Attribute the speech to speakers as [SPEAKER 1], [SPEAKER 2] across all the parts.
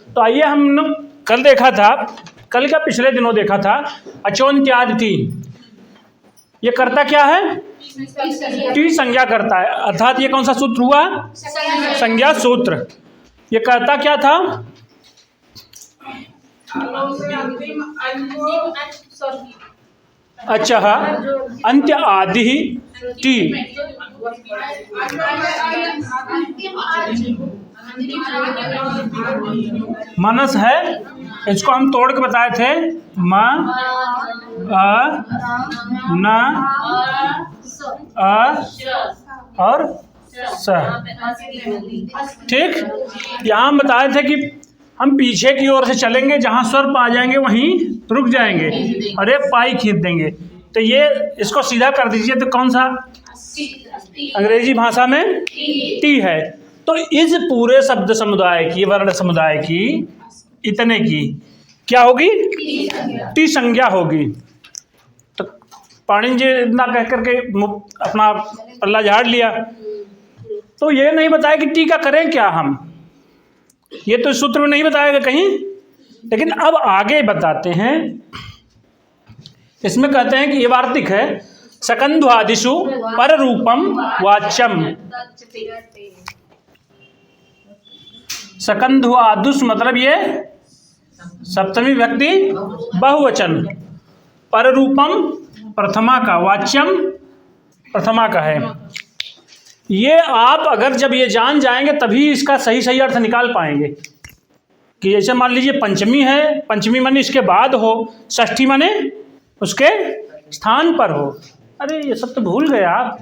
[SPEAKER 1] तो आइए हम कल देखा था, कल का पिछले दिनों देखा था अचोन्त्यादि टी। ये करता क्या है? टी संज्ञा करता है, अर्थात ये कौन सा सूत्र हुआ? संज्ञा सूत्र। ये करता क्या था? अच्छा हाँ, अंत्य आदि टी। मनस है, इसको हम तोड़ के बताए थे, म अ न अ और स। ठीक, यहाँ हम बताए थे कि हम पीछे की ओर से चलेंगे, जहाँ स्वर पा जाएंगे वहीं रुक जाएंगे और एक पाई खींच देंगे। तो ये इसको सीधा कर दीजिए, तो कौन सा अंग्रेजी भाषा में टी है। तो इस पूरे शब्द समुदाय की, वर्ण समुदाय की, इतने की क्या होगी? टी संज्ञा होगी। तो पाणिनि जी इतना कह करके अपना पल्ला झाड़ लिया, तो ये नहीं बताया कि टी का करें क्या हम, ये तो सूत्र में नहीं बताएगा कहीं, लेकिन अब आगे बताते हैं। इसमें कहते हैं कि ये वार्तिक है, सकंध्वादिषु पर रूपम वाच्यम। सकंध्वादुष मतलब ये सप्तमी व्यक्ति बहुवचन, पर रूपम प्रथमा का, वाच्यम प्रथमा का है। ये आप अगर जब ये जान जाएंगे तभी इसका सही सही अर्थ निकाल पाएंगे। कि जैसे मान लीजिए पंचमी है, पंचमी माने इसके बाद हो, षष्ठी माने उसके स्थान पर हो। अरे ये सब तो भूल गए आप,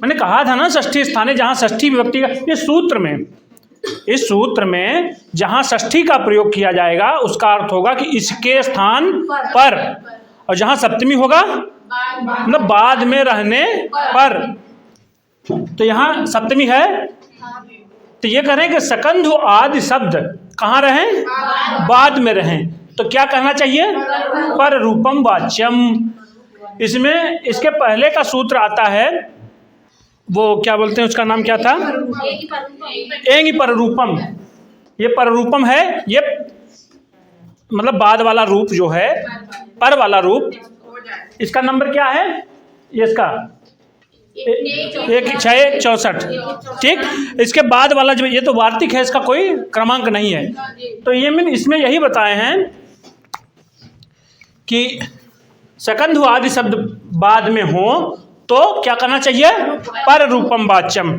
[SPEAKER 1] मैंने कहा था ना षष्ठी स्थाने, जहाँ षष्ठी विभक्ति का, ये सूत्र में, इस सूत्र में जहाँ षष्ठी का प्रयोग किया जाएगा उसका अर्थ होगा कि इसके स्थान पर, और जहाँ सप्तमी होगा मतलब बाद में रहने पर। तो यहाँ सप्तमी है, तो ये कह रहे हैं कि सकंधु आदि शब्द कहाँ रहें? बाद में रहें। तो क्या कहना चाहिए? पर रूपम वाच्यम। इसमें इसके पहले का सूत्र आता है, वो क्या बोलते हैं, उसका नाम क्या था? एंगी पर रूपम। ये पर रूपम है, ये मतलब बाद वाला रूप जो है, पर वाला रूप, इसका नंबर क्या है? ये इसका 1664। ठीक, इसके बाद वाला जो ये तो वार्तिक है, इसका कोई क्रमांक नहीं है। तो ये मैंने इसमें यही बताए हैं कि सकंधु आदि शब्द बाद में हो तो क्या करना चाहिए? पर रूपम वाच्यम।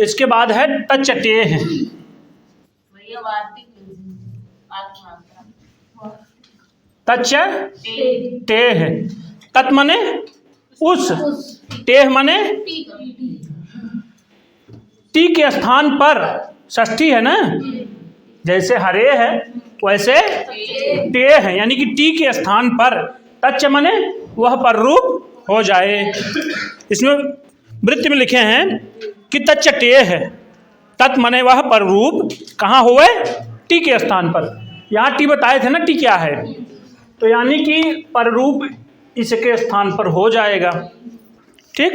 [SPEAKER 1] इसके बाद है तच्चते है, तच्च टेह। तत् मने उस, टेह मने टी के स्थान पर। षष्ठी है ना, जैसे हरे है वैसे टे है, यानी कि टी के स्थान पर तच्च मने वह पर रूप हो जाए। इसमें वृत्ति में लिखे हैं कि तच्च टे है, तत् मने वह पर रूप कहाँ हुए? टी के स्थान पर। यहाँ टी बताए थे ना, टी क्या है, तो यानी कि पर रूप इसके स्थान पर हो जाएगा। ठीक,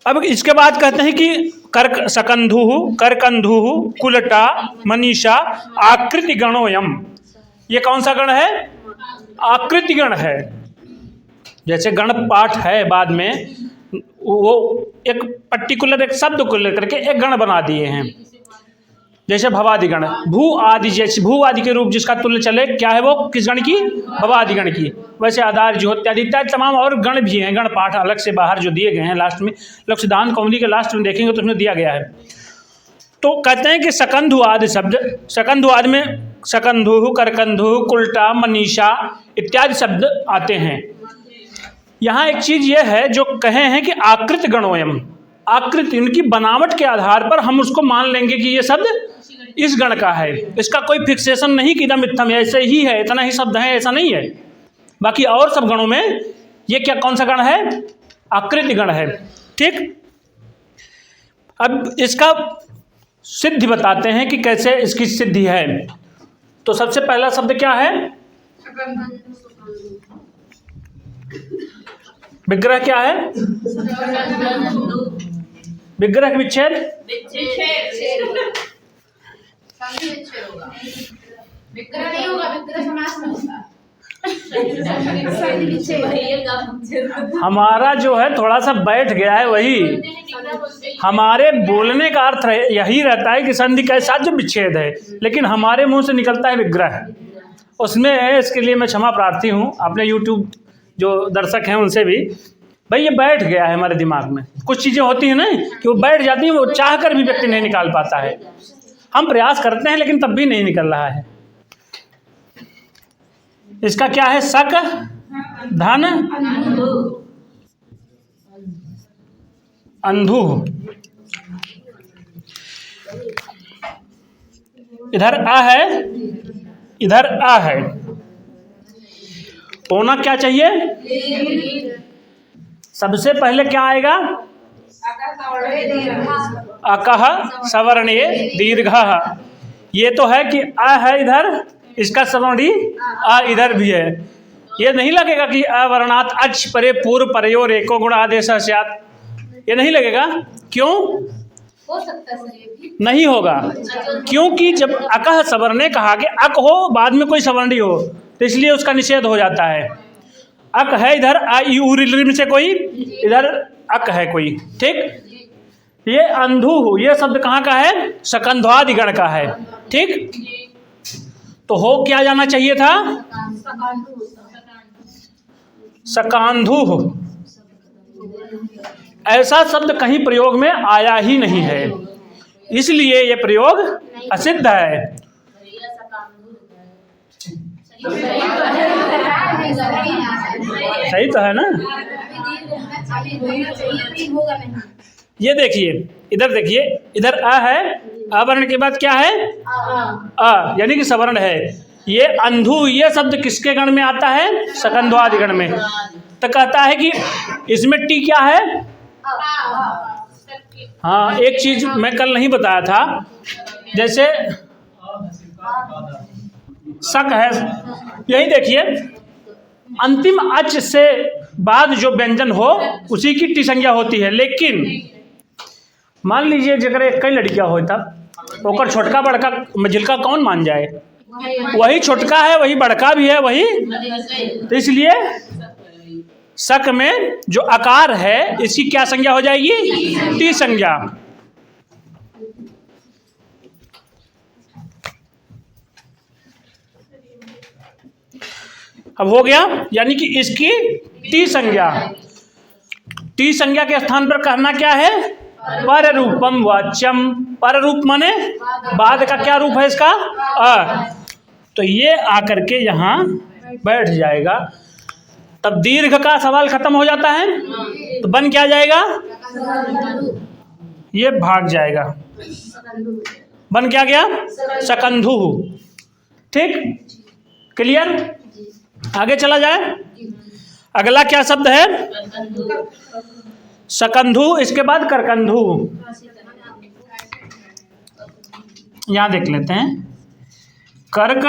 [SPEAKER 1] अब इसके बाद कहते हैं कि कर सकंधु, करकंधु, कुलटा, मनीषा, आकृति गणोयम। ये कौन सा गण है? आकृति गण है। जैसे गण पाठ है, बाद में वो एक पर्टिकुलर एक शब्द को लेकर के एक गण बना दिए हैं। जैसे भवादि गण, भू आदि, जैसे भू आदि के रूप जिसका तुल्य चले, क्या है वो? किस गण की? भवादि गण की। वैसे आधार जो इत्यादि इत्यादि तमाम और गण भी हैं, गण पाठ अलग से बाहर जो दिए गए हैं लास्ट में, लोग सिद्धांत कौमुदी के लास्ट में देखेंगे तो उसमें दिया गया है। तो कहते हैं कि सकंधु आदि शब्द, सकंधु आदि में सकंधु, करकंधु, कुलटा, मनीषा इत्यादि शब्द आते हैं। यहाँ एक चीज ये है जो कहे हैं कि आकृत गणोयम, आकृति इनकी बनावट के आधार पर हम उसको मान लेंगे कि ये शब्द इस गण का है। इसका कोई फिक्सेशन नहीं कि इदम इत्थम ऐसे ही है, इतना ही शब्द है, ऐसा नहीं है। बाकी और सब गणों में ये क्या, कौन सा गण है? आकृति गण है। ठीक, अब इसका सिद्धि बताते हैं कि कैसे इसकी सिद्धि है। तो सबसे पहला शब्द क्या है? विग्रह क्या है? विग्रह विच्छेद।
[SPEAKER 2] संधि विच्छेद होगा, विग्रह नहीं होगा, विग्रह समास में होगा।
[SPEAKER 1] हमारा जो है थोड़ा सा बैठ गया है, वही हमारे बोलने का अर्थ यही रहता है कि संधि के साथ जो विच्छेद है, लेकिन हमारे मुंह से निकलता है विग्रह। उसमें इसके लिए मैं क्षमा प्रार्थी हूँ अपने यूट्यूब जो दर्शक हैं उनसे भी। भाई ये बैठ गया है हमारे दिमाग में, कुछ चीज़ें होती हैं ना कि वो बैठ जाती हैं, वो चाह कर भी व्यक्ति नहीं निकाल पाता है। हम प्रयास करते हैं लेकिन तब भी नहीं निकल रहा है। इसका क्या है? शक धन अंधु। इधर आ है, इधर आ है, होना क्या चाहिए? सबसे पहले क्या आएगा? अकह सवर्णे दीर्घः। ये तो है कि आ है इधर, इसका सवर्णी आ इधर भी है। ये नहीं लगेगा कि अवर्णात अच परे पूर्व परयोर एको गुण आदेश स्यात्, ये नहीं लगेगा। क्यों
[SPEAKER 2] हो सकता है सर ये भी?
[SPEAKER 1] नहीं होगा, क्योंकि जब अकह सवर्णे कहा कि अक हो बाद में कोई सवर्णी हो तो इसलिए उसका निषेध हो जाता है। अक है इधर आ ई उ ऋ से कोई, इधर अक है कोई, ठीक। ये अंधु, ये शब्द कहाँ का है? सकंध्वादिगण का है, ठीक। तो हो क्या जाना चाहिए था? सकांधु। ऐसा शब्द कहीं प्रयोग में आया ही नहीं है, इसलिए ये प्रयोग असिद्ध है। सही तो है ना? ये देखिए, इधर देखिए, इधर आ है, आ वर्ण के बाद क्या है? आ, यानी कि सवर्ण है। ये अंधु, ये शब्द किसके गण में आता है? सकंध्वादि गण में। तो कहता है कि इसमें टी क्या है? हाँ, एक चीज मैं कल नहीं बताया था, जैसे शक है, यही देखिए अंतिम अच से बाद जो व्यंजन हो उसी की टी संज्ञा होती है। लेकिन मान लीजिए जगह एक कई लड़कियां हो तब ओकर छोटका बड़का मझिलका कौन मान जाए? वही छोटका है, वही बड़का भी है, वही। तो इसलिए शक में जो आकार है इसकी क्या संज्ञा हो जाएगी? टी संज्ञा। अब हो गया, यानी कि इसकी टी संज्ञा। टी संज्ञा के स्थान पर कहना क्या है? पर रूपम वाच्यम। पर रूप माने बाद का क्या रूप है इसका? अ। तो ये आकर के यहाँ बैठ जाएगा, तब दीर्घ का सवाल खत्म हो जाता है। तो बन क्या जाएगा? ये भाग जाएगा, बन क्या गया? सकंधु, ठीक। क्लियर? आगे चला जाए। अगला क्या शब्द है? सकंधु, इसके बाद करकंधु। यहां देख लेते हैं, कर्क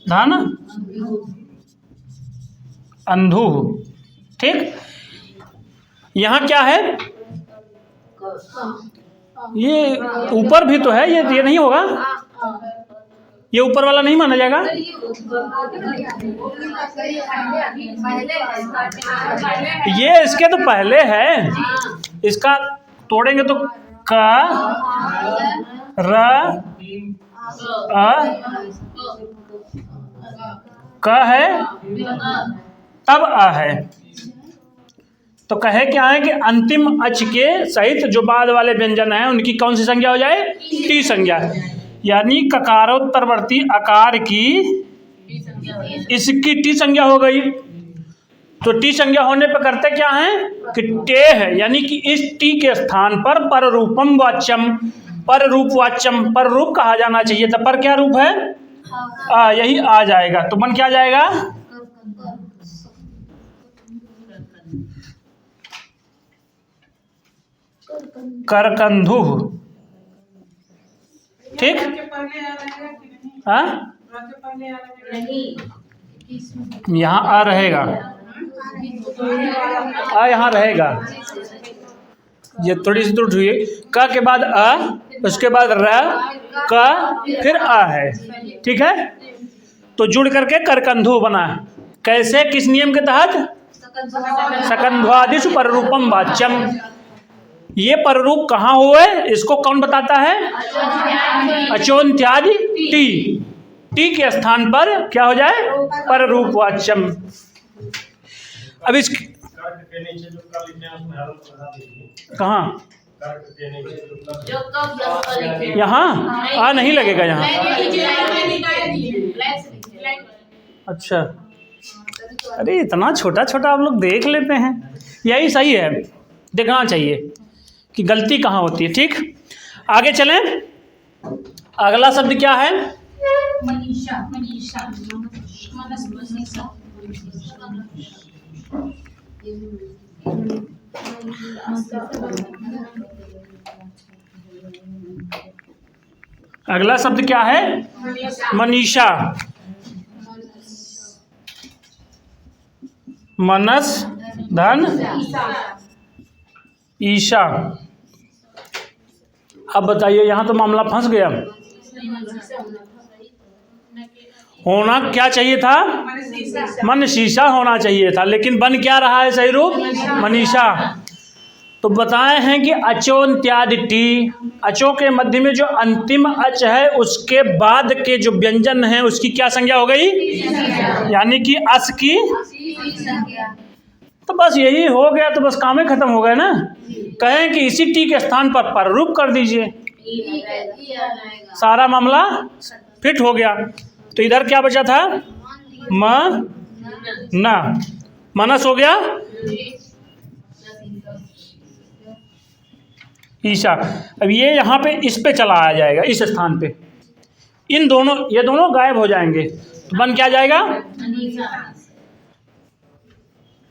[SPEAKER 1] धन अंधु, ठीक। यहां क्या है? ये ऊपर भी तो है, ये नहीं होगा, ये ऊपर वाला नहीं माना जाएगा। ये इसके तो पहले है, इसका तोड़ेंगे तो का र अ क है, तब आ है। तो कहे क्या है कि अंतिम अच के सहित जो बाद वाले व्यंजन हैं उनकी कौन सी संज्ञा हो जाए? टी संज्ञा। यानी ककारोत्तरवर्ती आकार की इसकी टी संज्ञा हो गई। तो टी संज्ञा होने पर करते क्या है कि टे है, यानी कि इस टी के स्थान पर पर रूपम वाच्यम, पर रूप वाच्यम, पर रूप कहा जाना चाहिए था। पर क्या रूप है? यही आ जाएगा। तो बन क्या जाएगा? करकंधु, ठीक। हाँ, यहाँ आ रहेगा, आ यहाँ रहेगा। ये थोड़ी सी त्रुटि हुई, क के बाद अ, उसके बाद र क फिर आ है। ठीक है, तो जुड़ करके करकंधु बना। कैसे, किस नियम के तहत? सकंध्वादिषु पररूपम वाच्यम। ये पररूप कहाँ हुए इसको कौन बताता है? अचोन्त्यादि टी। टी के स्थान पर क्या हो जाए? पररूप वाच्यम। अब इस कहाँ? यहाँ आ नहीं लगेगा यहाँ। अच्छा, अरे इतना छोटा छोटा आप लोग देख लेते हैं, यही सही है, देखना चाहिए कि गलती कहाँ होती है। ठीक, आगे चलें। अगला शब्द क्या है?
[SPEAKER 2] मनीषा। मनीषा
[SPEAKER 1] अगला शब्द क्या है? मनीषा। मनस धन ईशा। अब बताइए, यहाँ तो मामला फंस गया। होना क्या चाहिए था? मन शीशा होना चाहिए था, लेकिन बन क्या रहा है सही रूप? मनीषा। तो बताए हैं कि अचोन्त्यादि टी, अचो के मध्य में जो अंतिम अच है उसके बाद के जो व्यंजन है उसकी क्या संज्ञा हो गई? यानी कि अस की। तो बस यही हो गया, तो बस काम ही खत्म हो गया ना। कहें कि इसी टी के स्थान पर पररूप कर दीजिए, सारा मामला फिट हो गया। तो इधर क्या बचा था? म न, मनस हो गया, ईशा। अब ये यहाँ पे इस पे चला आ जाएगा, इस स्थान पे। इन दोनों, ये दोनों गायब हो जाएंगे, तो बन क्या जाएगा?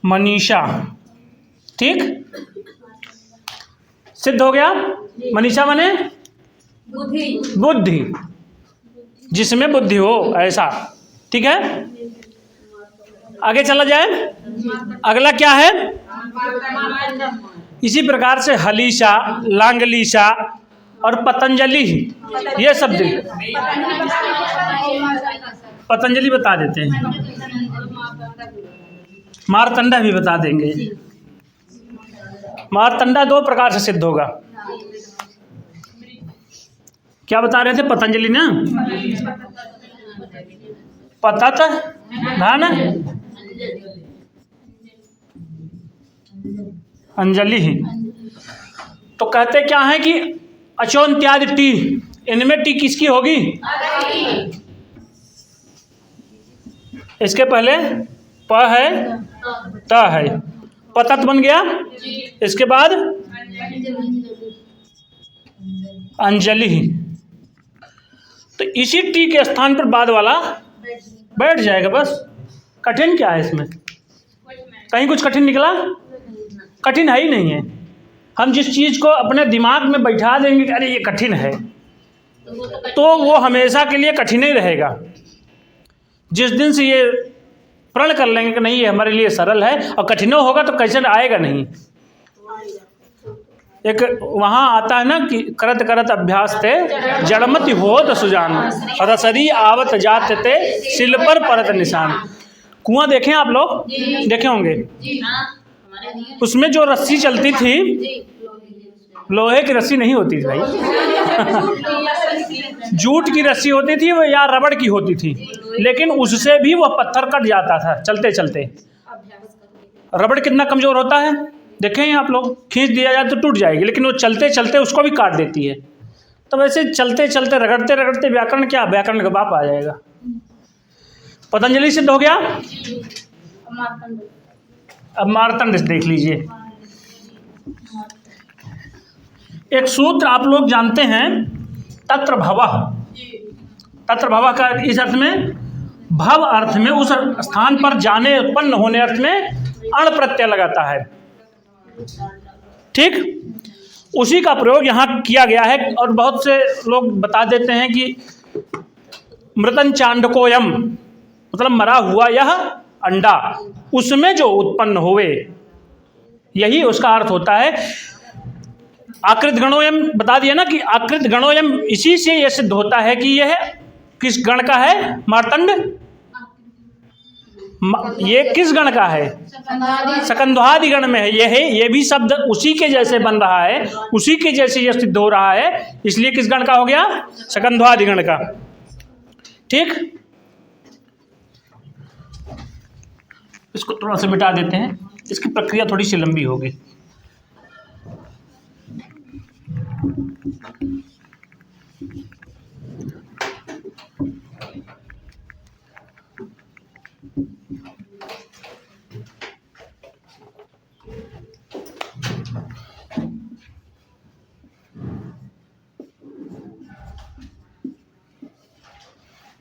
[SPEAKER 1] मनीषा। ठीक, सिद्ध हो गया। मनीषा बने बुद्धि, जिसमें बुद्धि हो ऐसा। ठीक है, आगे चला जाए। अगला क्या है? इसी प्रकार से हलीशा, लांगलीशा और पतंजलि, ये शब्द पतंजलि बता देते हैं, मारतंडा भी बता देंगे। मारतंडा दो प्रकार से सिद्ध होगा। क्या बता रहे थे? पतंजलि ना, पतत धन अंजलि। तो कहते क्या है कि अचोन्त्यादि टी, इनमें टी किसकी होगी? इसके पहले प है, त है, पतत बन गया। इसके बाद अंजलि। तो इसी टी के स्थान पर बाद वाला बैठ जाएगा। बस कठिन क्या है इसमें? कहीं कुछ कठिन निकला? कठिन है ही नहीं है। हम जिस चीज़ को अपने दिमाग में बैठा देंगे कि अरे ये कठिन है, तो वो हमेशा के लिए कठिन ही रहेगा। जिस दिन से ये प्रण कर लेंगे कि नहीं ये हमारे लिए सरल है, और कठिन होगा तो कैसे आएगा नहीं। एक वहाँ आता है ना कि करत करत अभ्यास थे जड़मति होत सुजान, रसरी आवत जात ते सिल पर परत निशान। कुआं देखे आप लोग? देखे होंगे। उसमें जो रस्सी चलती थी, लोहे की रस्सी नहीं होती थी भाई, जूट की रस्सी होती थी वो, या रबड़ की होती थी, लेकिन उससे भी वह पत्थर कट जाता था चलते चलते। रबड़ कितना कमजोर होता है, देखें आप लोग, खींच दिया जाए तो टूट जाएगी, लेकिन वो चलते चलते उसको भी काट देती है। तो वैसे चलते चलते रगड़ते रगड़ते व्याकरण क्या, व्याकरण का बाप आ जाएगा। पतंजलि सिद्ध हो गया। अब मारतंड देख लीजिए। एक सूत्र आप लोग जानते हैं, तत्र भवः। तत्र भवः का इस अर्थ में, भव अर्थ में, उस स्थान पर जाने, उत्पन्न होने अर्थ में अण प्रत्यय लगाता है। ठीक, उसी का प्रयोग यहाँ किया गया है। और बहुत से लोग बता देते हैं कि मृतन चांडकोयम, मतलब मरा हुआ यह अंडा, उसमें जो उत्पन्न हुए, यही उसका अर्थ होता है। आकृत गणोयम बता दिया ना कि आकृत गणोयम, इसी से यह सिद्ध होता है कि यह किस गण का है, मार्तंड। ये किस गण का है, सकंधवादि गण में है। ये भी शब्द उसी के जैसे बन रहा है, उसी के जैसे यह सिद्ध हो रहा है, इसलिए किस गण का हो गया, सकंधवादि गण का। ठीक, इसको थोड़ा सा मिटा देते हैं, इसकी प्रक्रिया थोड़ी सी लंबी होगी।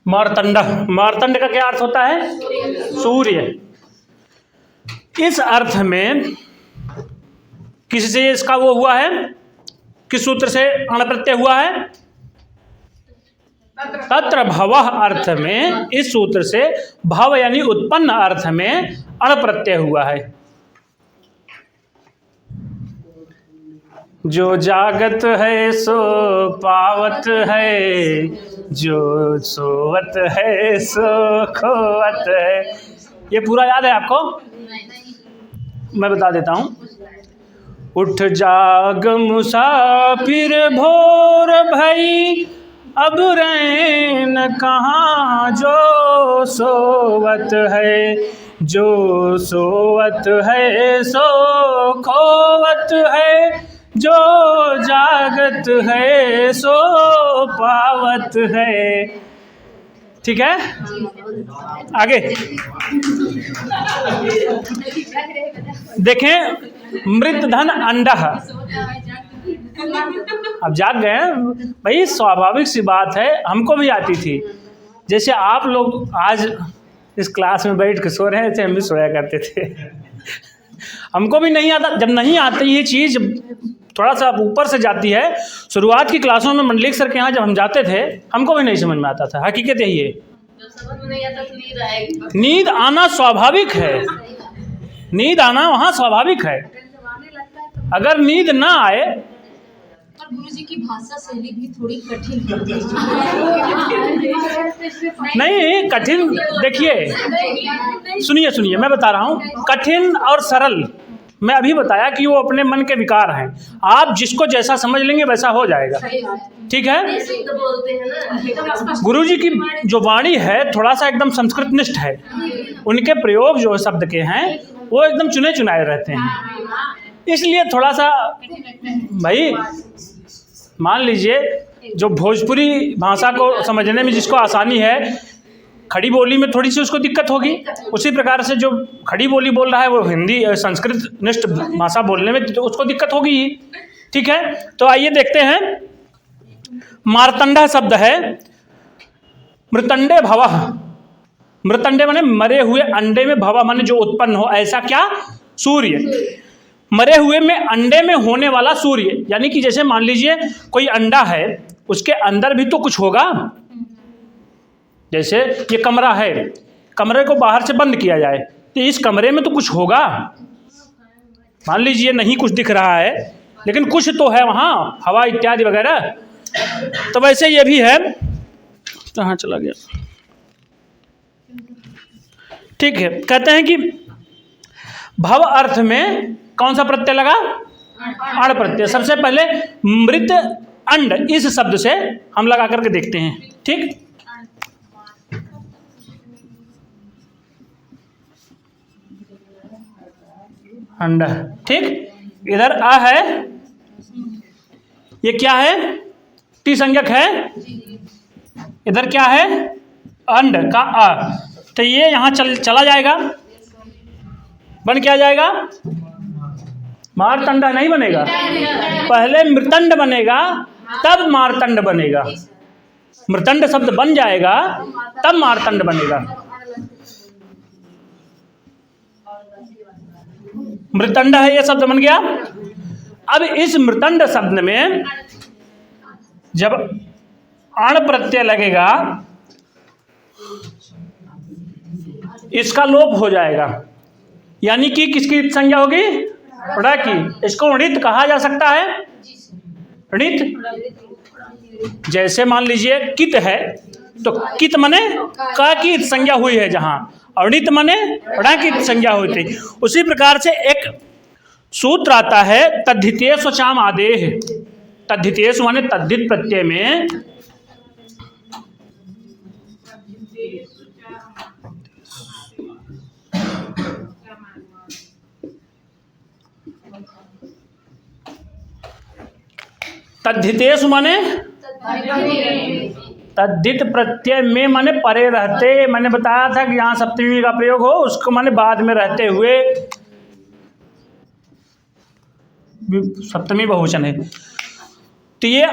[SPEAKER 1] मार्तंड, मार्तंड का क्या अर्थ होता है, सूर्य। इस अर्थ में किससे इसका वो हुआ है, किस सूत्र से अण प्रत्यय हुआ है, तत्र भवः अर्थ में इस सूत्र से भव यानी उत्पन्न अर्थ में अण प्रत्यय हुआ है। जो जागत है सो पावत है, जो सोवत है सो खोवत है। ये पूरा याद है आपको, मैं बता देता हूँ। उठ जाग मुसाफिर भोर भई, अब रैन कहाँ जो सोवत है, जो सोवत है सो खोवत है, जो जागत है सो पावत है। ठीक है, आगे देखें, मृत धन अंडः। अब जाग गए भाई, स्वाभाविक सी बात है, हमको भी आती थी। जैसे आप लोग आज इस क्लास में बैठ के सो रहे थे, हम भी सोया करते थे। हमको भी नहीं आता, जब नहीं आती ये चीज़ थोड़ा सा ऊपर से जाती है। शुरुआत की क्लासों में मंडलिक सर के यहाँ जब हम जाते थे, हमको भी नहीं समझ में आता था। हकीकत यही है, नींद आना स्वाभाविक है, नींद आना वहाँ स्वाभाविक है। अगर नींद ना आए,
[SPEAKER 2] गुरुजी की भाषा शैली भी थोड़ी कठिन
[SPEAKER 1] नहीं कठिन, देखिए सुनिए सुनिए, मैं बता रहा हूँ, कठिन और सरल मैं अभी बताया कि वो अपने मन के विकार हैं। आप जिसको जैसा समझ लेंगे वैसा हो जाएगा। ठीक है, गुरुजी की जो वाणी है थोड़ा सा एकदम संस्कृत निष्ठ है, उनके प्रयोग जो शब्द के हैं वो एकदम चुने चुनाए रहते हैं। इसलिए थोड़ा सा भाई मान लीजिए, जो भोजपुरी भाषा को समझने में जिसको आसानी है, खड़ी बोली में थोड़ी सी उसको दिक्कत होगी। उसी प्रकार से जो खड़ी बोली बोल रहा है वो हिंदी संस्कृत निष्ठ भाषा बोलने में तो उसको दिक्कत होगी ही। ठीक है, तो आइए देखते हैं। मार्तंड शब्द है, मृतंडे भवः। मृतंडे माने मरे हुए अंडे में, भवा माने जो उत्पन्न हो, ऐसा क्या, सूर्य। मरे हुए में अंडे में होने वाला सूर्य, यानी कि जैसे मान लीजिए कोई अंडा है, उसके अंदर भी तो कुछ होगा। जैसे ये कमरा है, कमरे को बाहर से बंद किया जाए तो इस कमरे में तो कुछ होगा। मान लीजिए नहीं कुछ दिख रहा है, लेकिन कुछ तो है वहाँ, हवा इत्यादि वगैरह। तो वैसे ये भी है, कहाँ चला गया। ठीक है, कहते हैं कि भव अर्थ में कौन सा प्रत्यय लगा, अण प्रत्यय। सबसे पहले मृत अंड, इस शब्द से हम लगा करके देखते हैं। ठीक, अंड। ठीक, इधर अ है, ये क्या है, टी संज्ञक है। इधर क्या है, अंड का अ, तो ये यहाँ चला जाएगा, बन क्या जाएगा, मारतंड नहीं बनेगा। पहले मृतंड बनेगा तब मारतंड बनेगा। मृतंड शब्द बन जाएगा तब मारतंड बनेगा। मृतंड है, ये शब्द बन गया। अब इस मृतंड शब्द में जब अण प्रत्यय लगेगा, इसका लोप हो जाएगा, यानी कि किसकी संज्ञा होगी, ड़ की। इसको णित कहा जा सकता है, णित। जैसे मान लीजिए कित है तो कित मने का की संज्ञा हुई है जहाँ, और णित मने ण की संज्ञा हुई थी। उसी प्रकार से एक सूत्र आता है तद्धितेषु चाम आदेह। तद्धितेषु माने तद्धित प्रत्यय में तद्धितेषु माने तद्धित प्रत्यय में माने परे रहते। मैंने बताया था कि यहाँ सप्तमी का प्रयोग हो उसको माने बाद में रहते हुए सप्तमी बहुवचन है। तो ये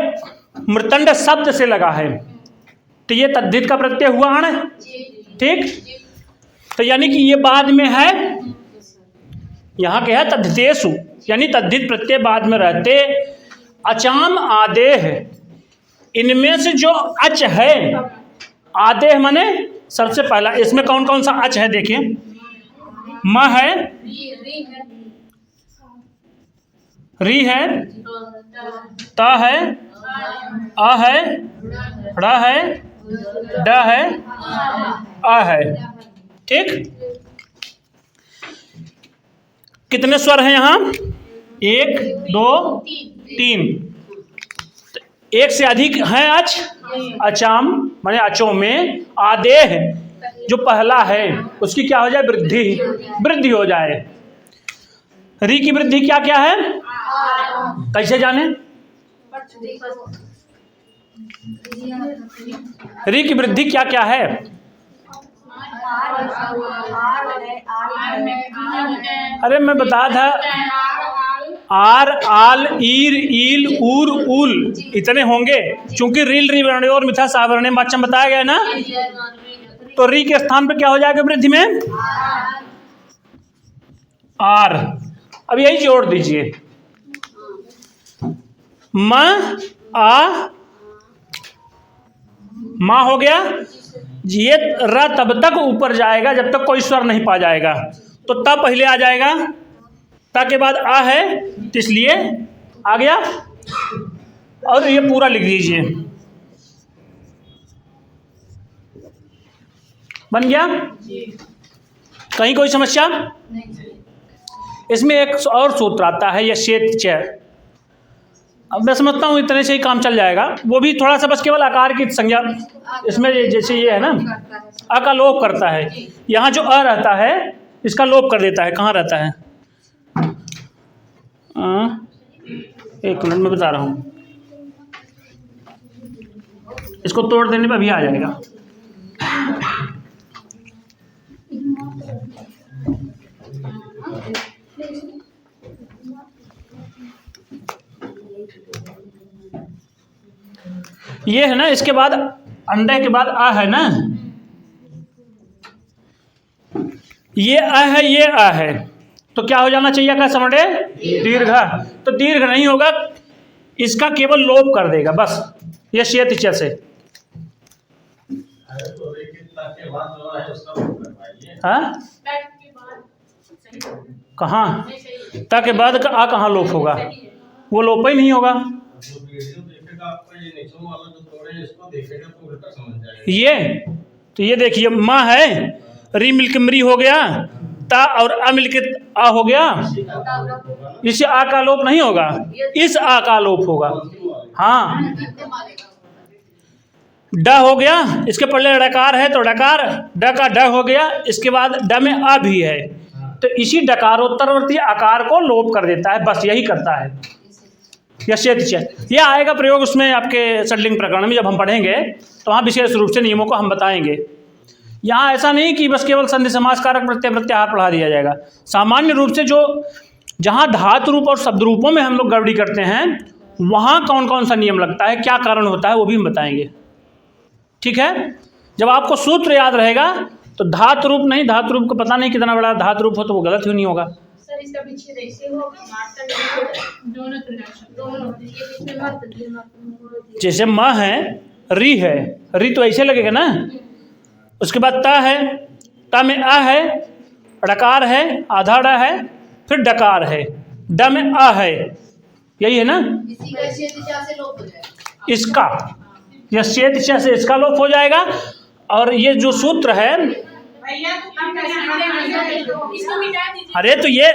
[SPEAKER 1] मृतंड शब्द से लगा है, तो ये तद्धित का प्रत्यय हुआ अण, ठीक। तो यानी कि ये बाद में है, यहाँ क्या है तद्धितेषु, यानी तद्धित प्रत्यय बाद में रहते। अचाम आदेह, इनमें से जो अच है, आदेह माने सबसे पहला, इसमें कौन कौन सा अच है देखिए। म है, री है, त है, अ है, ड़ है, ड है, अ है, ठीक। कितने स्वर हैं यहाँ? 1 2 3। एक से अधिक है अच, अचाम माने अचों में आदेह जो पहला है उसकी क्या हो जाए? वृद्धि, वृद्धि हो जाए। री की वृद्धि क्या क्या है? कैसे जाने? री की वृद्धि क्या क्या है? अरे मैं बता था, आर आल ईर ईल ऊर ऊल इतने होंगे, चूंकि रील री वर्ण और मिथा सावर्ण वाच्यम बताया गया ना, तो री के स्थान पर क्या हो जाएगा वृद्धि में? आर। अब यही जोड़ दीजिए, म आ माँ हो गया। ये र तब तक ऊपर जाएगा जब तक कोई स्वर नहीं पा जाएगा, तो तब पहले आ जाएगा, ता के बाद आ है तो इसलिए आ गया। और ये पूरा लिख दीजिए, बन गया। कहीं कोई समस्या? इसमें एक और सूत्र आता है यशेत च। अब मैं समझता हूँ इतने से ही काम चल जाएगा। वो भी थोड़ा सा बस केवल आकार की संज्ञा, इसमें जैसे ये है ना, अ का लोप करता है। यहाँ जो अ रहता है इसका लोप कर देता है। कहाँ रहता है? एक मिनट में बता रहा हूँ, इसको तोड़ देने पर अभी आ जाएगा। ये है ना, इसके बाद अंडे के बाद आ है ना, ये आ है, ये आ है, तो क्या हो जाना चाहिए? क्या समझे? दीर्घ। तो दीर्घ नहीं होगा, इसका केवल लोप कर देगा बस, ये शेत च से। हाँ कहाँ? ता के बाद का आ कहाँ लोप होगा? वो लोप ही नहीं होगा। ये तो ये देखिए, माँ है, री मिलके मरी हो गया, ता और आ मिलके आ हो गया। इससे आ का लोप नहीं होगा, इस आ का लोप होगा। हाँ, ड हो गया, इसके पहले डकार है तो डकार, ड का ड हो गया, इसके बाद ड में आ भी है, तो इसी डकारोत्तरवर्ती आकार को लोप कर देता है, बस यही करता है यशेत च। यह आएगा प्रयोग उसमें आपके षड्लिंग प्रकरण में, जब हम पढ़ेंगे तो वहाँ विशेष रूप से नियमों को हम बताएंगे। यहाँ ऐसा नहीं कि बस केवल संधि समास कारक प्रत्यय प्रत्याहार पढ़ा दिया जाएगा। सामान्य रूप से जो जहाँ धातु रूप और शब्द रूपों में हम लोग गड़बड़ी करते हैं, वहाँ कौन कौन सा नियम लगता है, क्या कारण होता है, वो भी हम बताएंगे। ठीक है, जब आपको सूत्र याद रहेगा तो धातु रूप नहीं, धातु रूप को पता नहीं कितना बड़ा धातु रूप हो तो वो गलत ही नहीं होगा।
[SPEAKER 2] सर इसका विच्छेद ऐसे होगा, दोनों
[SPEAKER 1] जैसे म है, री है, री तो ऐसे लगेगा ना, उसके बाद ता है, ता में आ है, डकार है, आधा ड है, फिर डकार है, ड में आ है, यही है ना,
[SPEAKER 2] इसी का छेद दिशा से लोप हो जाएगा।
[SPEAKER 1] इसका यस्येत च से इसका लोप हो जाएगा। और ये जो सूत्र है,
[SPEAKER 2] इसको मिटा दीजिए।
[SPEAKER 1] अरे तो ये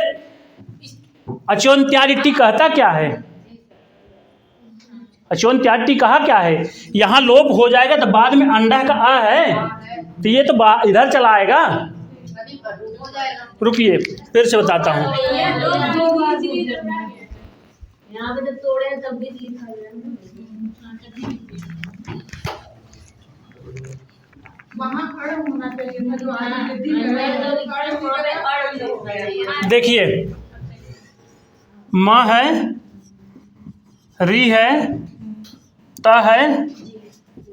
[SPEAKER 1] अचोन्त्यादिटी कहता क्या है, अचोन्त्यादिटी कहा क्या है, यहाँ लोप हो जाएगा तो बाद में अंडा का आ है, तो ये तो इधर चला आएगा।
[SPEAKER 2] तभी पर रूप हो जाएगा।
[SPEAKER 1] रुकिए फिर से बताता हूँ।
[SPEAKER 3] यहाँ पे जब तोड़े तब भी लिखा है
[SPEAKER 2] वहाँ खड़ा होना चाहिए था।
[SPEAKER 1] देखिए, म है, री है, त है,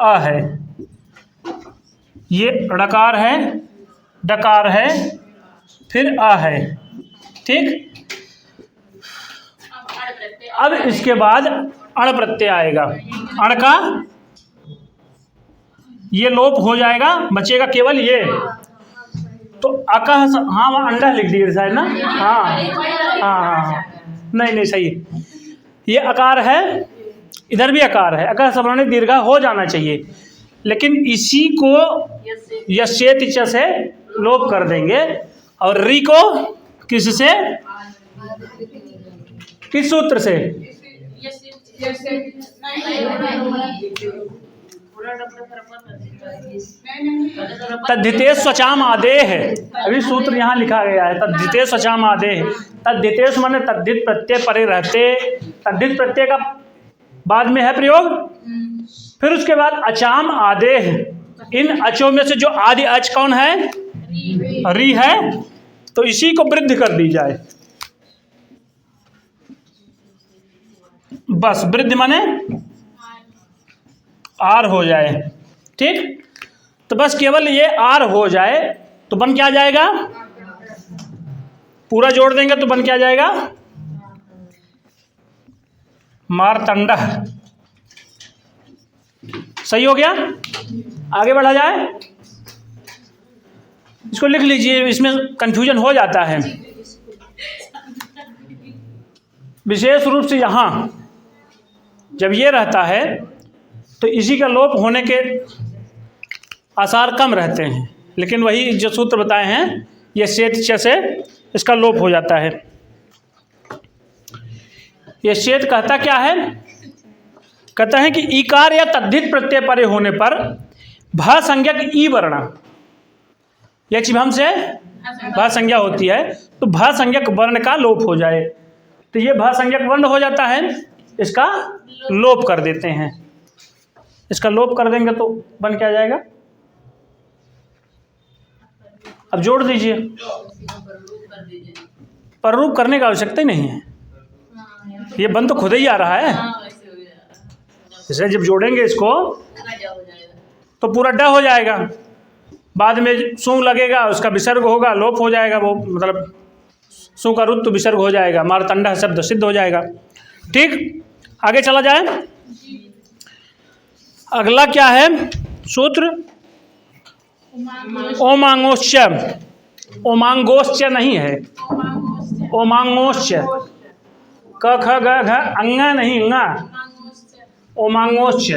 [SPEAKER 1] अ है, ये ड़कार है, डकार है, फिर अ है, ठीक। अब इसके बाद अण प्रत्यय आएगा, अण का ये लोप हो जाएगा, बचेगा केवल ये। तो अका, हाँ वहाँ अंडा लिख दिए शायद ना, हाँ हाँ हाँ, नहीं सही है। ये अकार है, इधर भी अकार है, अकार सवर्णित दीर्घा हो जाना चाहिए, लेकिन इसी को यस्येत च से लोप कर देंगे। और री को किससे, किस सूत्र से, तद्धिते स्वचाम आदेह, अभी सूत्र यहाँ लिखा गया है, तद्धिते स्वचाम आदेह। तद्धितेश माने तद्धित प्रत्यय परे रहते, तद्धित प्रत्यय का बाद में है प्रयोग। फिर उसके बाद अचाम आदेह, इन अचों में से जो आदि अच कौन है, री है, तो इसी को वृद्धि कर दी जाए। बस वृद्धि माने आर हो जाए, ठीक। तो बस केवल ये आर हो जाए तो बन क्या जाएगा, पूरा जोड़ देंगे तो बन क्या जाएगा, मारतंड। सही हो गया, आगे बढ़ा जाए। इसको लिख लीजिए, इसमें कंफ्यूजन हो जाता है। विशेष रूप से यहाँ जब ये रहता है तो इसी का लोप होने के आसार कम रहते हैं, लेकिन वही जो सूत्र बताए हैं, ये शेत च से इसका लोप हो जाता है। ये शेत कहता क्या है, कहता है कि ईकार या तद्धित प्रत्यय परे होने पर भ संज्ञक ई वर्ण, यह चिभम से भ संज्ञा होती है, तो भ संज्ञक वर्ण का लोप हो जाए। तो ये भ संज्ञक वर्ण हो जाता है, इसका लोप कर देते हैं। इसका लोप कर देंगे तो बन क्या जाएगा, अब जोड़ दीजिए। पररूप करने का आवश्यकता ही नहीं है, ये बन तो खुद ही आ रहा है। इसे जब जोड़ेंगे इसको तो पूरा ड हो जाएगा, बाद में सू लगेगा, उसका विसर्ग होगा, लोप हो जाएगा, वो मतलब सू का रुत्व विसर्ग हो जाएगा, मारतंडा शब्द सिद्ध हो जाएगा, ठीक। आगे चला जाए। अगला क्या है सूत्र, ओमांगोश्च, ओमांगोश्च नहीं है, ओमांगोश्च, क ख ग घ अंगा नहीं, अंगा, ओमांगोश्च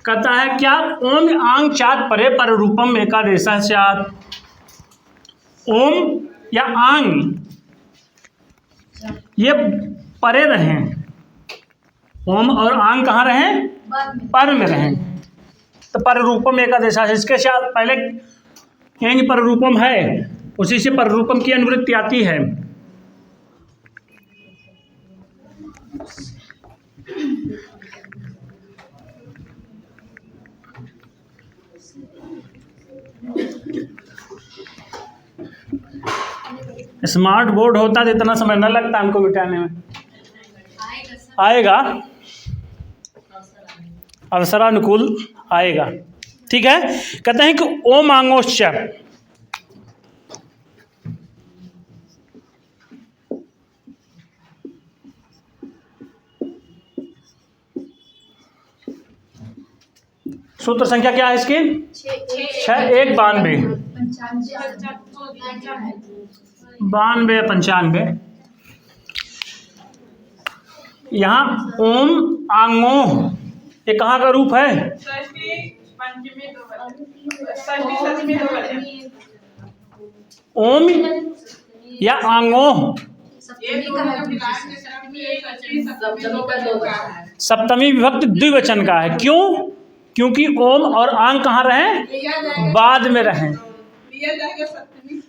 [SPEAKER 1] कहता है क्या, ओम आंग चात परे पर रूपम एकादेशा स्यात्। ओम या आंग ये परे रहें, ओम और आंग कहाँ रहें, पर में रहें, तो पर रूपम एकादेशा। इसके साथ पहले एंग पर रूपम है, उसी से पर रूपम की अनुवृत्ति आती है। स्मार्ट बोर्ड होता तो इतना समय न लगता हमको मिटाने में। आएगा, अवसरानुकूल आएगा, ठीक है। कहते हैं कि ओम आंगोश्च, सूत्र संख्या क्या है इसकी, 6 1 92 95। यहाँ ओम आंगो, ये कहाँ का रूप है? ओम या आंगो? सप्तमी विभक्ति द्विवचन का है। क्यों? क्योंकि ओम और आंग कहाँ रहे? बाद में रहे।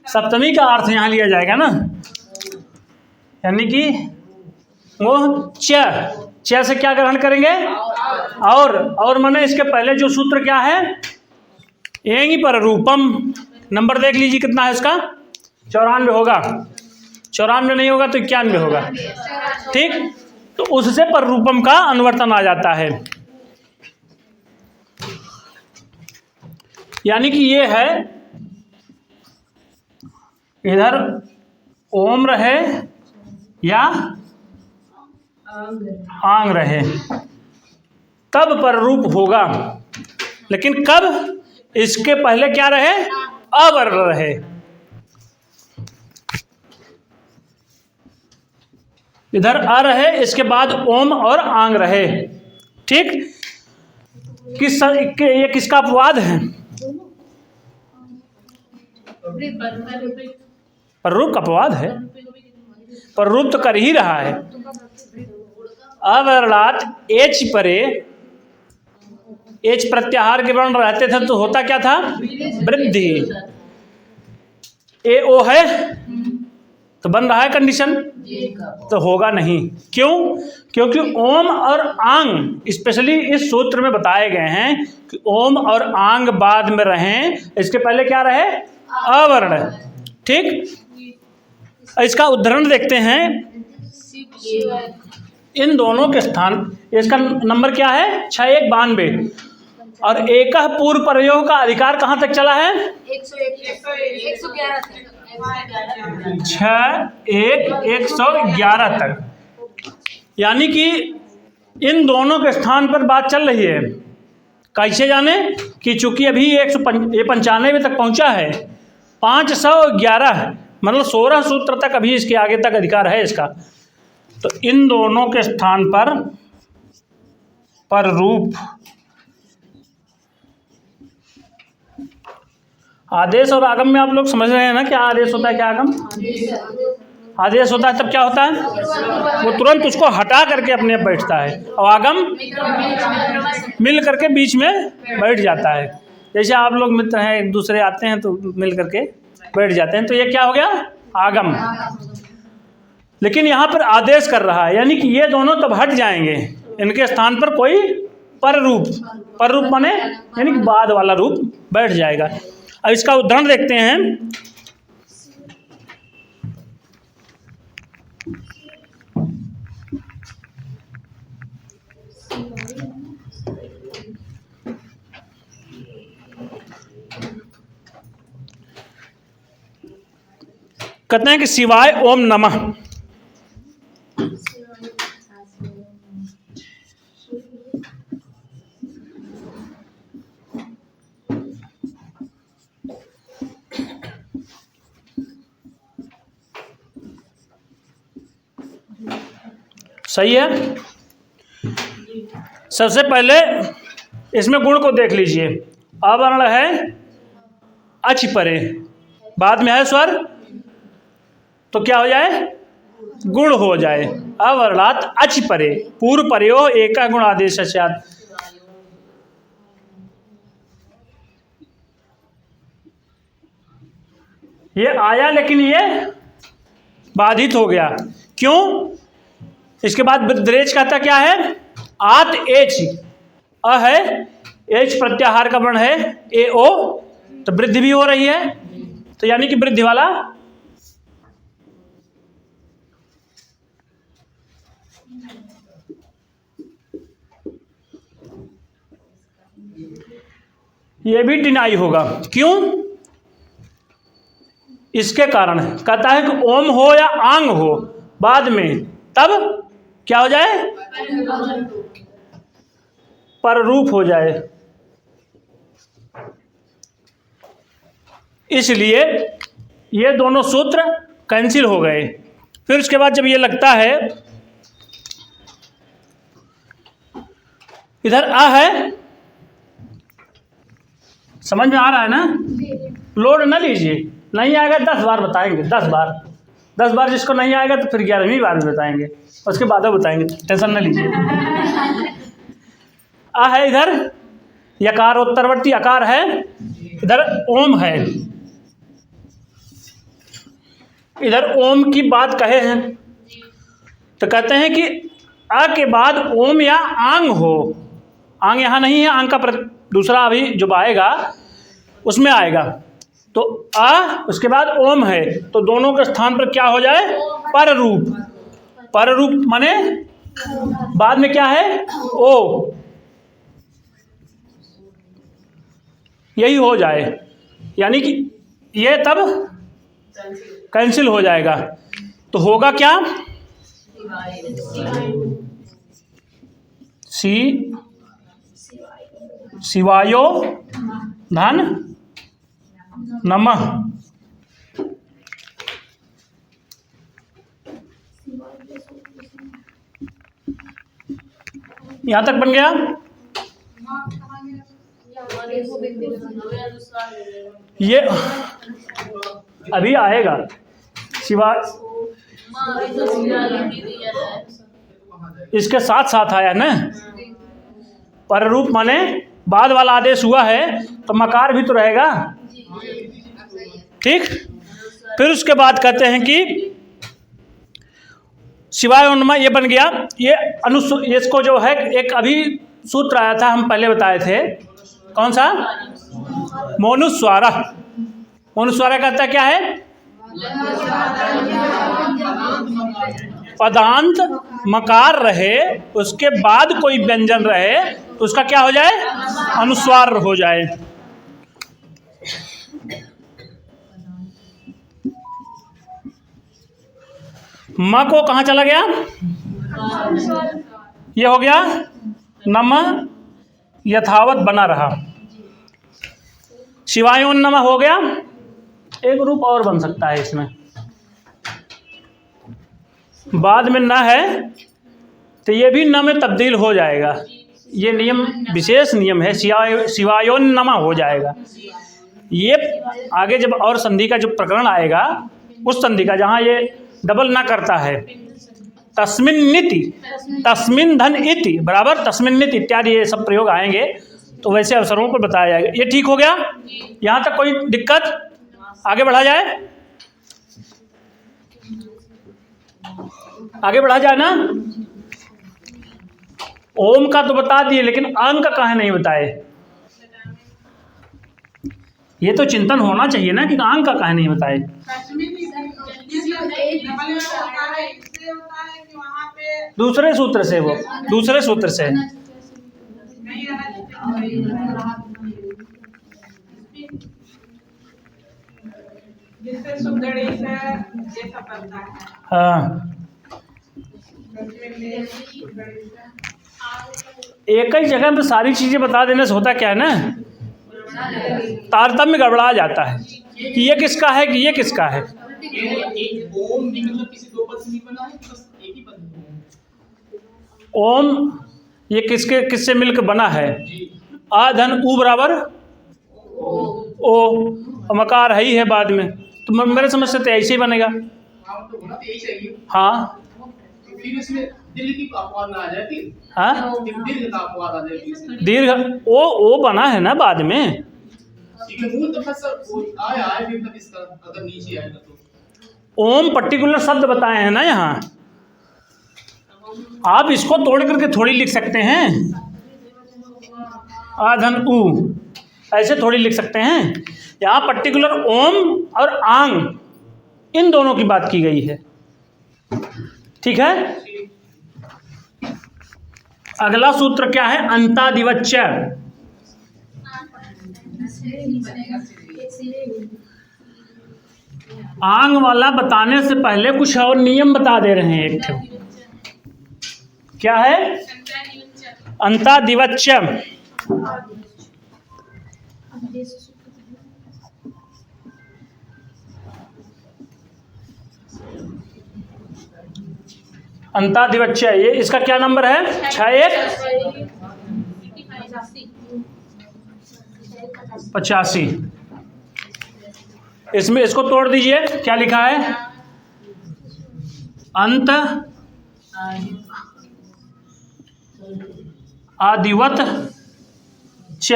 [SPEAKER 1] सप्तमी का अर्थ यहाँ लिया जाएगा ना, यानी कि वो च से क्या ग्रहण करेंगे? और माने इसके पहले जो सूत्र क्या है? एंगी पर रूपम। नंबर देख लीजिए कितना है इसका? 94 होगा। 94 नहीं होगा तो 91 होगा। ठीक, तो उससे पर रूपम का अनुवर्तन आ जाता है। यानी कि ये है, इधर ओम रहे या आंग रहे तब पर रूप होगा, लेकिन कब? इसके पहले क्या रहे? अवर्ण रहे। इधर अ रहे, इसके बाद ओम और आंग रहे। ठीक, ये किसका अपवाद है? पर रूप का अपवाद है। पर रूप तो कर ही रहा है। अवर्णात एच परे, एच प्रत्याहार के वर्ण रहते थे तो होता क्या था? वृद्धि। ए ओ है तो बन रहा है कंडीशन, तो होगा नहीं। क्यों? क्योंकि ओम और आंग स्पेशली इस सूत्र में बताए गए हैं कि ओम और आंग बाद में रहें, इसके पहले क्या रहे? अवर्ण। ठीक, इसका उदाहरण देखते हैं। इन दोनों के स्थान, इसका नंबर क्या है? 6192। और एक पूर्व प्रयोग का अधिकार कहाँ तक चला है? 111 तक। यानी कि इन दोनों के स्थान पर बात चल रही है। कैसे जाने? कि चूंकि अभी 195 तक पहुंचा है, 511 मतलब 16 सूत्र तक अभी इसके आगे तक अधिकार है इसका। तो इन दोनों के स्थान पर रूप, आदेश और आगम में आप लोग समझ रहे हैं ना? क्या आदेश होता है, क्या आगम? आदेश होता है तब क्या होता है? वो तुरंत उसको हटा करके अपने आप बैठता है, और आगम मिल करके बीच में बैठ जाता है। जैसे आप लोग मित्र हैं, एक दूसरे आते हैं तो मिल करके बैठ जाते हैं, तो ये क्या हो गया? आगम। लेकिन यहाँ पर आदेश कर रहा है, यानी कि ये दोनों तब हट जाएंगे, इनके स्थान पर कोई पर रूप माने यानी कि बाद वाला रूप बैठ जाएगा। अब इसका उदाहरण देखते हैं। कहते हैं कि शिवाय ओम नमः। सही है। सबसे पहले इसमें गुण को देख लीजिए। अवर्ण है अच परे, बाद में है स्वर, तो क्या हो जाए? गुण हो जाए। अवर्णात अच परे, पूर्व परयो एका गुण आदेश। ये आया लेकिन ये बाधित हो गया। क्यों? इसके बाद वृद्धरेच कहता क्या है? आत एच, अ है, एच प्रत्याहार का वर्ण है, ए ओ, तो वृद्धि भी हो रही है, तो यानी कि वृद्धि वाला। ये भी डिनाई होगा। क्यों? इसके कारण कहता है कि ओम हो या आंग हो बाद में, तब क्या हो जाए? पर रूप हो जाए। इसलिए ये दोनों सूत्र कैंसिल हो गए। फिर उसके बाद जब ये लगता है इधर आ है, समझ में आ रहा है ना? लोड न लीजिए, नहीं आएगा 10 बार बताएंगे, 10 बार जिसको नहीं आएगा तो फिर 11वीं बार में बताएंगे, उसके बाद बताएंगे, टेंशन न लीजिए। आ है इधर, यकार उत्तरवर्ती आकार है, इधर ओम है। इधर ओम की बात कहे हैं तो कहते हैं कि आ के बाद ओम या आंग हो। आंग यहाँ नहीं है, आंग का दूसरा अभी जो आएगा उसमें आएगा। तो आ उसके बाद ओम है, तो दोनों के स्थान पर क्या हो जाए? पर रूप। पर रूप माने बाद में क्या है? ओ, यही हो जाए, यानी कि ये तब कैंसिल हो जाएगा। तो होगा क्या? शिवायो धन नमः। यहां तक बन गया। ये अभी आएगा शिवा, इसके साथ साथ आया ना। पर रूप माने बाद वाला आदेश हुआ है तो मकार भी तो रहेगा, ठीक। फिर उसके बाद कहते हैं कि शिवाय उन्मा, ये बन गया। ये इसको जो है एक अभी सूत्र आया था, हम पहले बताए थे, कौन सा? मोनुस्वारा। मोनुस्वारा कहता क्या है? पदांत मकार रहे, उसके बाद कोई व्यंजन रहे तो उसका क्या हो जाए? अनुस्वार हो जाए। म को कहाँ चला गया? ये हो गया नम, यथावत बना रहा। शिवायोन्नम हो गया। एक रूप और बन सकता है इसमें, बाद में न है तो ये भी न में तब्दील हो जाएगा। ये नियम विशेष नियम है, शिवायोन्नम हो जाएगा। ये आगे जब और संधि का जो प्रकरण आएगा, उस संधि का जहाँ ये डबल ना करता है, तस्मिन नीति, तस्मिन धन इति बराबर तस्मिन नीति इत्यादि ये सब प्रयोग आएंगे, तो वैसे अवसरों को बताया जाएगा। ये ठीक हो गया। यहाँ तक कोई दिक्कत? आगे बढ़ा जाए, आगे बढ़ा जाए ना। ओम का तो बता दिए, लेकिन अंग का काहे नहीं बताए? ये तो चिंतन होना चाहिए ना कि अंग का काहे नहीं बताए। दूसरे सूत्र से, वो दूसरे सूत्र से। हाँ, एक ही जगह पे सारी चीजें बता देने से होता क्या है ना, तारतम्य गड़बड़ा जाता है कि ये किसका है कि ये किसका है। ओम ये किससे मिलकर बना है? आ धन ऊ बराबर ओ, मकार है ही है बाद में, तो मेरे समझ से तो ऐसे ही बनेगा। हाँ, दीर्घ ओ बना है ना बाद में। ओम पर्टिकुलर शब्द बताए हैं ना यहाँ, आप इसको तोड़ करके थोड़ी लिख सकते हैं। आधन उ ऐसे थोड़ी लिख सकते हैं। यहाँ पर्टिकुलर ओम और आंग इन दोनों की बात की गई है, ठीक है। अगला सूत्र क्या है? अंतादिवच्य। आंग वाला बताने से पहले कुछ और नियम बता दे रहे हैं। एक क्या है? अंतादिवच्य। अंतादिवच्य, ये इसका क्या नंबर है? 6-1। 85। इसमें इसको तोड़ दीजिए, क्या लिखा है? अंत आदिवत च,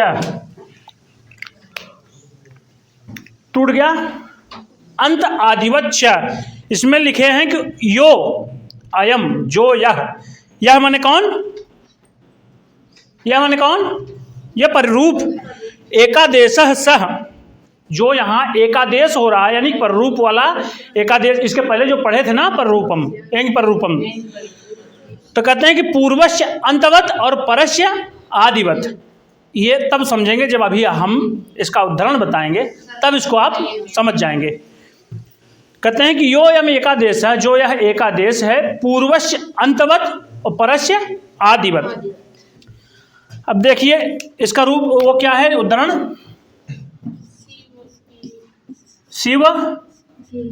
[SPEAKER 1] टूट गया। अंत आदिवत च, इसमें लिखे हैं कि यो अयम, जो यह माने कौन? यह माने कौन? यह परिरूप। एकादेशः सह, जो यहाँ एकादेश हो रहा है यानी पररूप वाला एकादेश। इसके पहले जो पढ़े थे ना पररूपम, एंग पररूपम, तो कहते हैं कि पूर्वस्य अंतवत और परस्य आदिवत। ये तब समझेंगे जब अभी हम इसका उदाहरण बताएंगे, तब इसको आप समझ जाएंगे। कहते हैं कि यो यम एकादेश है, जो यह एकादेश है, पूर्वस्य अंतवत और परस्य आदिवत। अब देखिए इसका रूप वो क्या है उदाहरण? शिव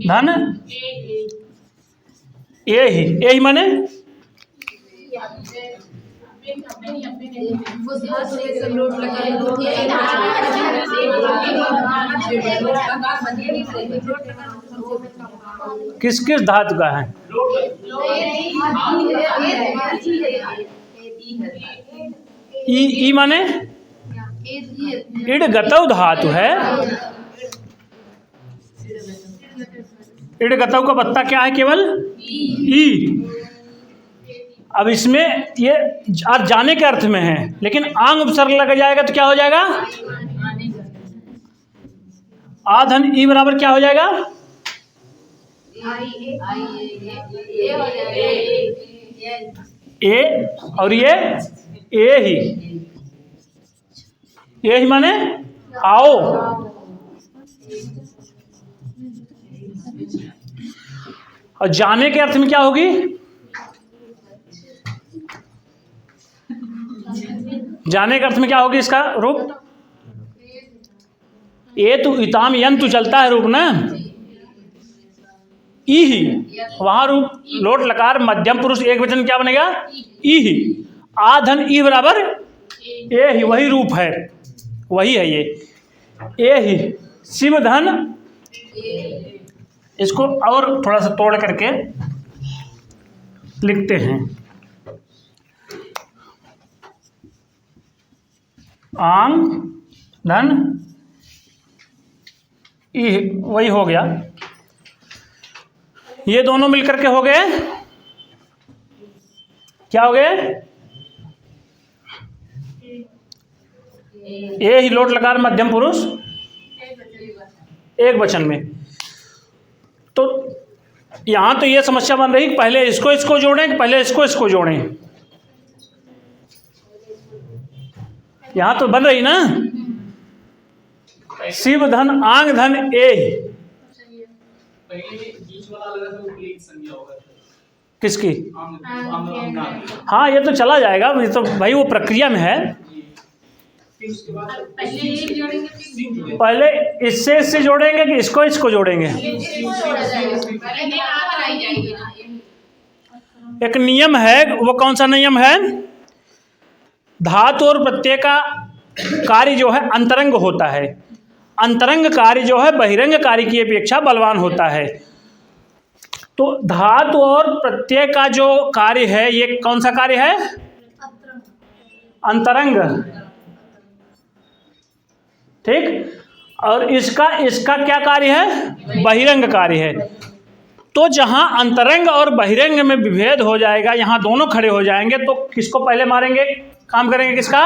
[SPEAKER 1] धन ए ही माने किस किस धातु का है? ई माने इड गतौ धातु है। इड गतौ का बत्ता क्या है? केवल ई। अब इसमें ये आज जाने के अर्थ में है, लेकिन आंग उपसर्ग लग जाएगा तो क्या हो जाएगा? आधन ई बराबर क्या हो जाएगा? ए, और ये ए ही माने आओ। और जाने के अर्थ में क्या होगी? जाने के अर्थ में क्या होगी इसका रूप? ए तो इताम यंतु चलता है रूप ना, ई ही। वहां रूप लोट लकार मध्यम पुरुष एक वचन क्या बनेगा? ई ही। आधन ई बराबर ए ही, वही रूप है, वही है ये ए ही। शिव धन, इसको और थोड़ा सा तोड़ करके लिखते हैं। आंग धन ई, वही हो गया। ये दोनों मिलकर के हो गए, क्या हो गए? ए ही लोट लकार मध्यम पुरुष एक वचन में। तो यहां तो ये समस्या बन रही, पहले इसको जोड़ें कि पहले इसको जोड़ें। यहां तो बन रही ना, शिव धन आंग धन ए। किसकी? हाँ ये तो चला जाएगा, ये तो भाई वो प्रक्रिया में है। पहले इससे जोड़ेंगे कि इसको जोड़ेंगे? एक नियम है, वो कौन सा नियम है? धातु और प्रत्यय का कार्य जो है अंतरंग होता है। अंतरंग कार्य जो है बहिरंग कार्य की अपेक्षा बलवान होता है। तो धातु और प्रत्यय का जो कार्य है, ये कौन सा कार्य है? अंतरंग, ठीक। और इसका क्या कार्य है? बहिरंग कार्य है। तो जहां अंतरंग और बहिरंग में विभेद हो जाएगा, यहां दोनों खड़े हो जाएंगे, तो किसको पहले मारेंगे? काम करेंगे किसका?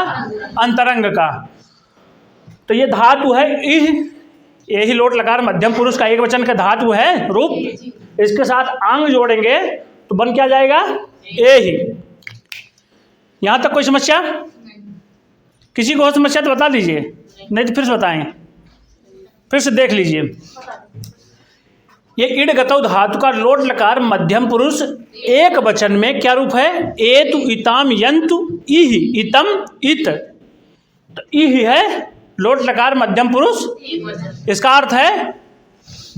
[SPEAKER 1] अंतरंग का। तो ये धातु है इह, यही लोट लकार मध्यम पुरुष का एक वचन का धातु है रूप। इसके साथ आंग जोड़ेंगे तो बन क्या जाएगा? ए ही। यहां तक कोई समस्या? किसी को समस्या तो बता दीजिए, नहीं तो फिर से बताएं, फिर से देख लीजिए। ये इड गतौ धातु का लोट लकार मध्यम पुरुष एक वचन में क्या रूप है? एतु इताम यंतु इह इतम इत। तो इह है लोट लकार मध्यम पुरुष, इसका अर्थ है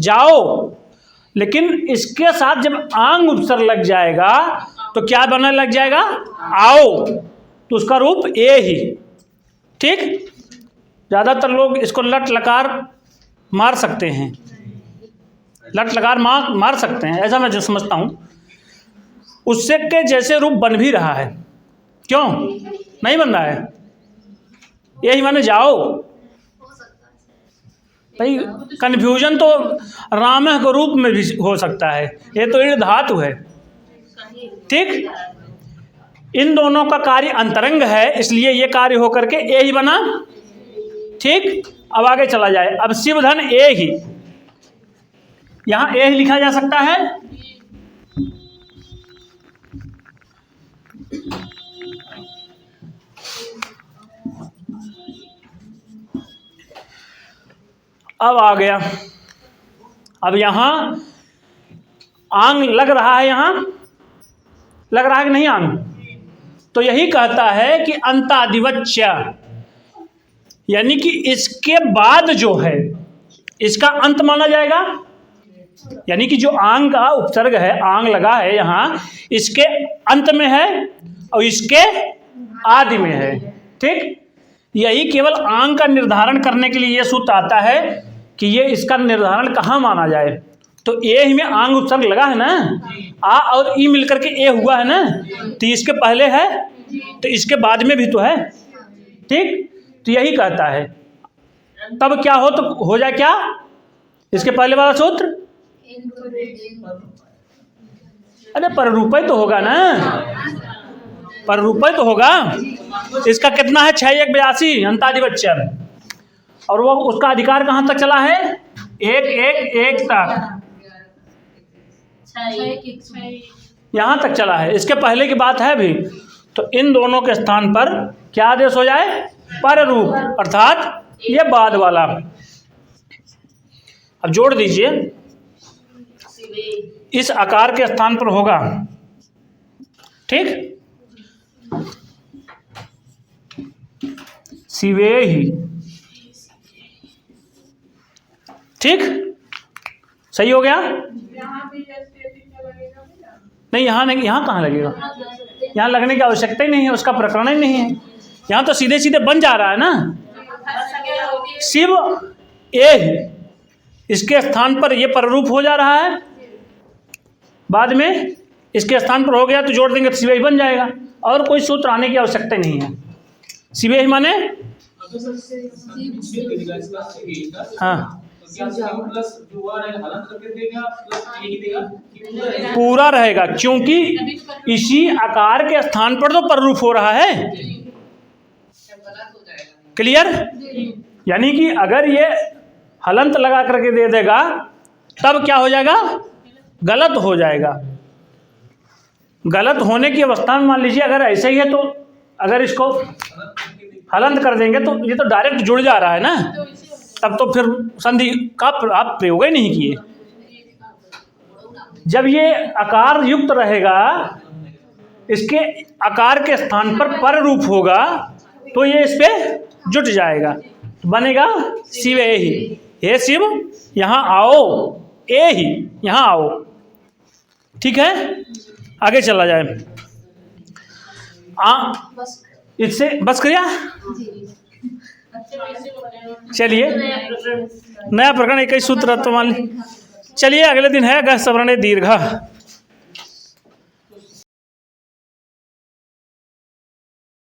[SPEAKER 1] जाओ। लेकिन इसके साथ जब आंग उपसर्ग लग जाएगा तो क्या बनने लग जाएगा? आओ। तो उसका रूप ए ही, ठीक। ज़्यादातर लोग इसको लट लकार मार सकते हैं, लट लकार मार सकते हैं, ऐसा मैं जो समझता हूँ। उससे के जैसे रूप बन भी रहा है, क्यों नहीं बन रहा है? यही माने जाओ भाई, कन्फ्यूजन तो राम के रूप में भी हो सकता है, ये तो ईड़ धातु है। ठीक, इन दोनों का कार्य अंतरंग है, इसलिए ये कार्य होकर के ए ही बना। ठीक, अब आगे चला जाए। अब शिव धन ए ही, यहां ए ही लिखा जा सकता है। अब आ गया, अब यहां आंग लग रहा है, यहां लग रहा है कि नहीं आंग? तो यही कहता है कि अंतादिवच्य, यानी कि इसके बाद जो है इसका अंत माना जाएगा। यानी कि जो आंग का उपसर्ग है, आंग लगा है यहाँ, इसके अंत में है और इसके आदि में है। ठीक, यही केवल आंग का निर्धारण करने के लिए यह सूत्र आता है कि ये इसका निर्धारण कहाँ माना जाए। तो ए ही में आंग उपसर्ग लगा है ना, आ और ई मिलकर के ए हुआ है ना, तो इसके पहले है तो इसके बाद में भी तो है। ठीक, तो यही कहता है। तब क्या हो, तो हो जाए क्या इसके पहले वाला सूत्र? अरे पर रुपये तो होगा ना, पर रुपये तो होगा। इसका कितना है? 6 1 82 अंतादिवच्य, और वो उसका अधिकार कहाँ तक चला है? 1 1 1 तक, यहाँ तक चला है। इसके पहले की बात है भी। तो इन दोनों के स्थान पर क्या आदेश हो जाए? पर रूप, अर्थात ये बाद वाला। अब जोड़ दीजिए, इस आकार के स्थान पर होगा। ठीक, शिवे ही। ठीक, सही हो गया? नहीं, यहाँ नहीं, यहाँ कहाँ लगेगा? यहाँ लगने की आवश्यकता ही नहीं है, उसका प्रकरण ही नहीं है। यहाँ तो सीधे सीधे बन जा रहा है ना, शिव ए, इसके स्थान पर ये पररूप हो जा रहा है, बाद में इसके स्थान पर हो गया तो जोड़ देंगे तो शिवे ही बन जाएगा, और कोई सूत्र आने की आवश्यकता नहीं है। शिवे ही माने हाँ पूरा रहेगा, क्योंकि इसी आकार के स्थान पर तो पररूप हो रहा है। क्लियर? यानी कि अगर ये हलंत लगा करके दे देगा तब क्या हो जाएगा? गलत हो जाएगा। गलत होने की अवस्था में मान लीजिए अगर ऐसे ही है, तो अगर इसको हलंत कर देंगे तो ये तो डायरेक्ट जुड़ जा रहा है ना, तब तो फिर संधि का आप प्रयोग ही नहीं किए। जब ये आकार युक्त रहेगा, इसके आकार के स्थान पर रूप होगा, तो ये इस पे जुट जाएगा, बनेगा शिवे ही। हे शिव यहाँ आओ, ए ही यहाँ आओ। ठीक है, आगे चला जाए। इससे बस करिया। चलिए, नया प्रकरण 21 सूत्र तो मान ली। चलिए, अगले दिन है गह सवर्ण दीर्घ।